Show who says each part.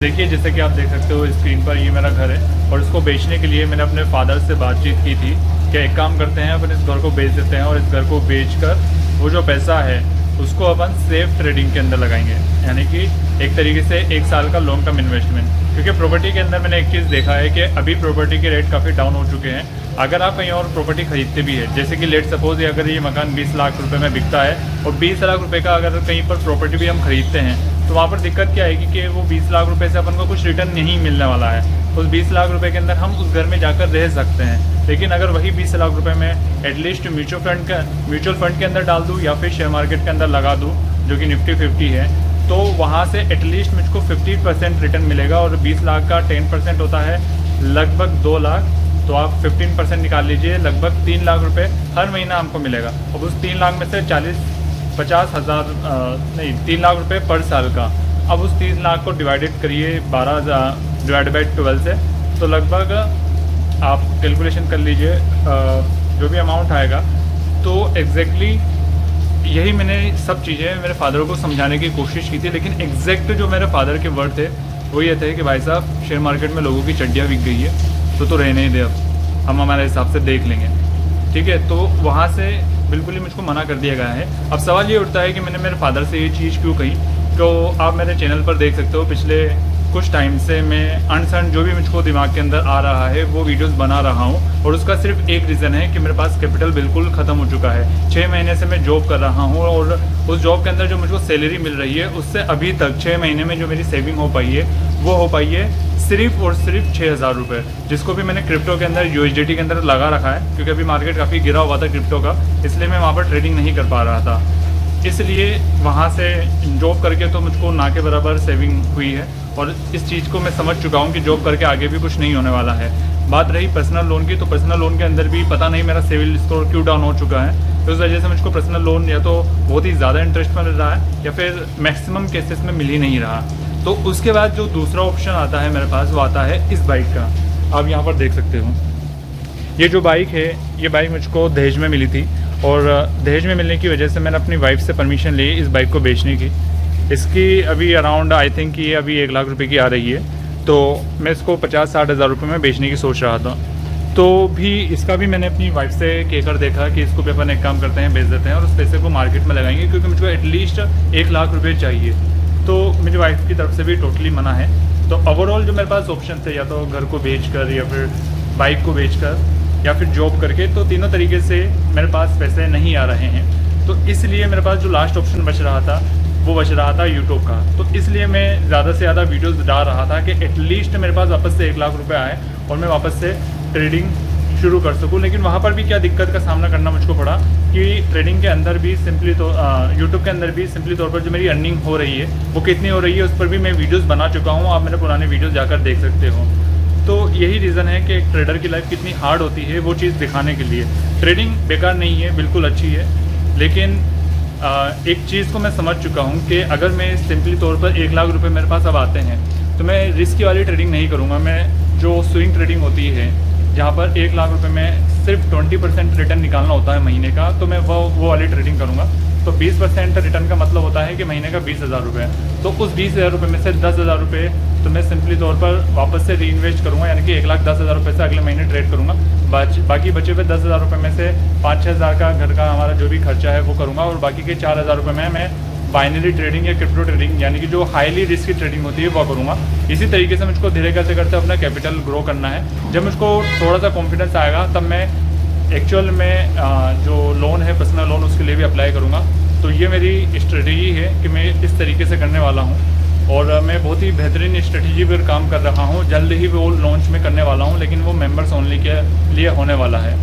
Speaker 1: देखिए, जैसे कि आप देख सकते हो स्क्रीन पर, ये मेरा घर है और इसको बेचने के लिए मैंने अपने फादर से बातचीत की थी कि एक काम करते हैं, अपन इस घर को बेच देते हैं और इस घर को बेचकर वो जो पैसा है उसको अपन सेफ ट्रेडिंग के अंदर लगाएंगे, यानी कि एक तरीके से 1 साल का लॉन्ग टर्म इन्वेस्टमेंट। क्योंकि प्रॉपर्टी के अंदर मैंने एक चीज़ देखा है कि अभी प्रॉपर्टी के रेट काफ़ी डाउन हो चुके हैं। अगर आप कहीं और प्रॉपर्टी खरीदते भी है, जैसे कि लेट सपोज अगर ये मकान 20 लाख रुपए में बिकता है और 20 लाख रुपए का अगर कहीं पर प्रॉपर्टी भी हम खरीदते हैं, तो वहाँ पर दिक्कत क्या आएगी कि वो 20 लाख रुपए से अपन को कुछ रिटर्न नहीं मिलने वाला है। उस 20 लाख रुपए के अंदर हम उस घर में जाकर रह सकते हैं, लेकिन अगर वही 20 लाख रुपए में एटलीस्ट म्यूचुअल फंड के अंदर डाल दूँ या फिर शेयर मार्केट के अंदर लगा दूँ, जो कि निफ्टी 50 है, तो वहाँ से एटलीस्ट मुझको 50% रिटर्न मिलेगा। और 20 लाख का 10% होता है लगभग 2 लाख, तो आप 15% निकाल लीजिए, लगभग 3 लाख रुपए हर महीना हमको मिलेगा। अब उस 3 लाख में से 50 हज़ार नहीं 3 लाख रुपए पर साल का। अब उस 3 लाख को डिवाइडेड करिए 12,000 डिवाइड बाई 12 से, तो लगभग आप कैलकुलेशन कर लीजिए जो भी अमाउंट आएगा। तो एग्जैक्टली यही मैंने सब चीज़ें मेरे फादर को समझाने की कोशिश की थी, लेकिन एग्जैक्ट जो मेरे फादर के वर्ड थे वो ये थे कि भाई साहब, शेयर मार्केट में लोगों की चड्डियाँ बिक गई है, तो रहने ही दे, अब हम हमारे हिसाब से देख लेंगे, ठीक है। तो वहाँ से बिल्कुल ही मुझको मना कर दिया गया है। अब सवाल ये उठता है कि मैंने मेरे फादर से ये चीज़ क्यों कही। तो आप मेरे चैनल पर देख सकते हो, पिछले कुछ टाइम से मैं अनसन जो भी मुझको दिमाग के अंदर आ रहा है वो वीडियोस बना रहा हूँ, और उसका सिर्फ एक रीज़न है कि मेरे पास कैपिटल बिल्कुल ख़त्म हो चुका है। 6 महीने से मैं जॉब कर रहा हूँ और उस जॉब के अंदर जो मुझको सैलरी मिल रही है उससे अभी तक 6 महीने में जो मेरी सेविंग हो पाई है वो हो पाई है सिर्फ और सिर्फ 6,000 रुपये, जिसको भी मैंने क्रिप्टो के अंदर USDT के अंदर लगा रखा है, क्योंकि अभी मार्केट काफ़ी गिरा हुआ था क्रिप्टो का, इसलिए मैं वहाँ पर ट्रेडिंग नहीं कर पा रहा था। इसलिए वहाँ से जॉब करके तो मुझको ना के बराबर सेविंग हुई है, और इस चीज़ को मैं समझ चुका हूँ कि जॉब करके आगे भी कुछ नहीं होने वाला है। बात रही पर्सनल लोन की, तो पर्सनल लोन के अंदर भी पता नहीं मेरा सिविल स्कोर क्यों डाउन हो चुका है, तो इस वजह से मुझको पर्सनल लोन या तो बहुत ही ज़्यादा इंटरेस्ट मिल रहा है या फिर मैक्सिमम केसेस में मिल ही नहीं रहा। तो उसके बाद जो दूसरा ऑप्शन आता है मेरे पास, वो आता है इस बाइक का। आप यहाँ पर देख सकते हो, ये जो बाइक है, ये बाइक मुझको दहेज में मिली थी, और दहेज में मिलने की वजह से मैंने अपनी वाइफ से परमिशन ली इस बाइक को बेचने की। इसकी अभी अराउंड आई थिंक ये अभी 1 लाख रुपए की आ रही है, तो मैं इसको 50-60 हज़ार रुपये में बेचने की सोच रहा था। तो भी इसका भी मैंने अपनी वाइफ से कहकर देखा कि इसको भी अपन एक काम करते हैं, बेच देते हैं और उस पैसे को मार्केट में लगाएंगे, क्योंकि मुझको एटलीस्ट 1 लाख रुपये चाहिए। तो मेरी वाइफ की तरफ से भी टोटली मना है। तो ओवरऑल जो मेरे पास ऑप्शन थे, या तो घर को बेचकर या फिर बाइक को बेचकर या फिर जॉब करके, तो तीनों तरीके से मेरे पास पैसे नहीं आ रहे हैं। तो इसलिए मेरे पास जो लास्ट ऑप्शन बच रहा था वो बच रहा था यूट्यूब का। तो इसलिए मैं ज़्यादा से ज़्यादा वीडियोस डाल रहा था कि एटलीस्ट मेरे पास वापस से 1 लाख रुपए आए और मैं वापस से ट्रेडिंग शुरू कर सकूं। लेकिन वहाँ पर भी क्या दिक्कत का सामना करना मुझको पड़ा कि ट्रेडिंग के अंदर भी सिंपली तो यूट्यूब के अंदर भी सिंपली तौर पर जो मेरी अर्निंग हो रही है वो कितनी हो रही है, उस पर भी मैं वीडियोज़ बना चुका हूँ। आप मेरे पुराने वीडियोज़ जाकर देख सकते हो। तो यही रीज़न है कि एक ट्रेडर की लाइफ कितनी हार्ड होती है, वो चीज़ दिखाने के लिए। ट्रेडिंग बेकार नहीं है, बिल्कुल अच्छी है, लेकिन एक चीज़ को मैं समझ चुका हूँ कि अगर मैं सिंपली तौर पर 1 लाख रुपए मेरे पास अब आते हैं, तो मैं रिस्की वाली ट्रेडिंग नहीं करूँगा। मैं जो स्विंग ट्रेडिंग होती है, जहाँ पर 1 लाख रुपए में सिर्फ 20% रिटर्न निकालना होता है महीने का, तो मैं वो वाली ट्रेडिंग करूँगा। तो 20% रिटर्न का मतलब होता है कि महीने का 20,000 रुपये। तो उस 20,000 रुपये में से 10,000 रुपये तो मैं सिंपली तौर पर वापस से री इन्वेस्ट करूँगा, यानी कि 1,10,000 रुपये से अगले महीने ट्रेड करूँगा। बाकी बचे हुए 10,000 रुपये में से 5-6 हज़ार का घर का हमारा जो भी खर्चा है वो करूँगा, और बाकी के 4,000 रुपये में मैं बाइनरी ट्रेडिंग या क्रिप्टो ट्रेडिंग, यानी कि जो हाईली रिस्की ट्रेडिंग होती है वो करूँगा। इसी तरीके से मुझको धीरे करते करते अपना कैपिटल ग्रो करना है। जब मुझको थोड़ा सा कॉन्फिडेंस आएगा, तब मैं एक्चुअल में जो लोन है पर्सनल लोन, उसके लिए भी अप्लाई करूँगा। तो ये मेरी स्ट्रेटेजी है कि मैं इस तरीके से करने वाला हूँ, और मैं बहुत ही बेहतरीन स्ट्रेटेजी पर काम कर रहा हूँ। जल्द ही वो लॉन्च में करने वाला हूँ, लेकिन वो मेंबर्स ओनली के लिए होने वाला है।